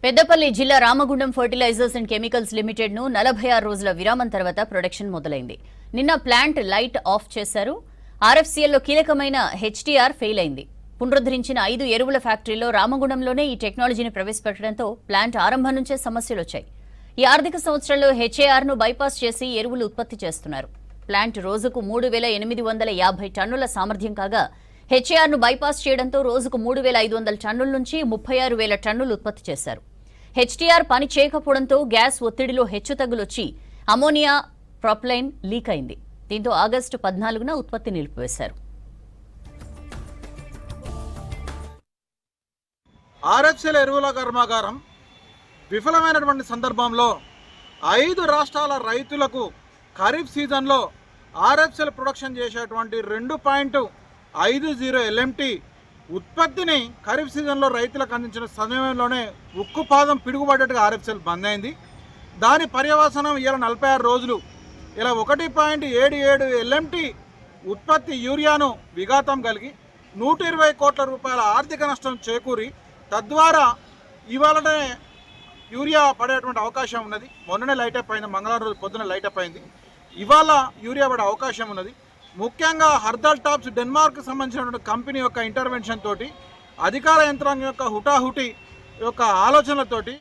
పెద్దపల్లి జిల్లా Ramagundam Fertilizers and Chemicals Limited ను 46 రోజుల విరామం తర్వాత ప్రొడక్షన్ మొదలైంది. నిన్న ప్లాంట్ లైట్ ఆఫ్ చేశారు. ఆర్ఎఫ్సీఎల్ లో కీలకమైన హెచ్టీఆర్ ఫెయిల్ అయింది. పునరుద్ధరించిన 5 ఎరువుల ఫ్యాక్టరీలో రామగుండంలోనే ఈ టెక్నాలజీని ప్రవేశపెట్టడంతో ప్లాంట్ ఆరంభం నుంచే సమస్యలు వచ్చాయి. ఈ ఆర్థిక సంవత్సరంలో హెచ్ఏఆర్ ను బైపాస్ చేసి ఎరువులు ఉత్పత్తి చేస్తున్నారు. ప్లాంట్ రోజుకు 3850 టన్నుల సామర్థ్యం కాగా హెచ్ఏఆర్ ను బైపాస్ చేయడంతో రోజుకు 3500 టన్నుల నుంచి 36,000 టన్నులు ఉత్పత్తి చేశారు. హెచ్టీఆర్ పని చేయకపోవడంతో గ్యాస్ ఒత్తిడిలో హెచ్చుతగ్గులొచ్చి అమోనియా ప్రొపలైన్ లీక్ అయింది. దీంతో ఆగస్టు 14న ఉత్పత్తి నిలిపివేశారు. ఆర్ఎఫ్సీఎల్ ఎరువుల కర్మాగారం విఫలమైనటువంటి సందర్భంలో 5 రాష్ట్రాల రైతులకు ఖరీఫ్ సీజన్లో ఆర్ఎఫ్సీఎల్ ప్రొడక్షన్ చేసేటువంటి 2.50 ఎల్ఎంటీ ఉత్పత్తిని ఖరీఫ్ సీజన్లో రైతులకు అందించిన సమయంలోనే ఉక్కుపాదం పిడుగుపడ్డట్టుగా ఆర్ఎఫ్సీఎల్ బంద్ అయింది. దాని పర్యవసానం ఇలా 46 రోజులు ఇలా 1.77 ఎల్ఎంటీ ఉత్పత్తి యూరియాను విఘాతం కలిగి 120 కోట్ల రూపాయల ఆర్థిక నష్టం చేకూరి తద్వారా ఇవాళనే యూరియా పడేటువంటి అవకాశం ఉన్నది. మొన్ననే లైట్ అప్ అయింది, మంగళవారం రోజు పొద్దున లైట్ అప్ అయింది. ఇవాళ యూరియా పడే అవకాశం ఉన్నది. ముఖ్యంగా హర్దల్ టాప్స్ డెన్మార్క్ సంబంధించినటువంటి కంపెనీ యొక్క ఇంటర్వెన్షన్ తోటి అధికార యంత్రాంగం యొక్క హుటాహుటి యొక్క ఆలోచనలతోటి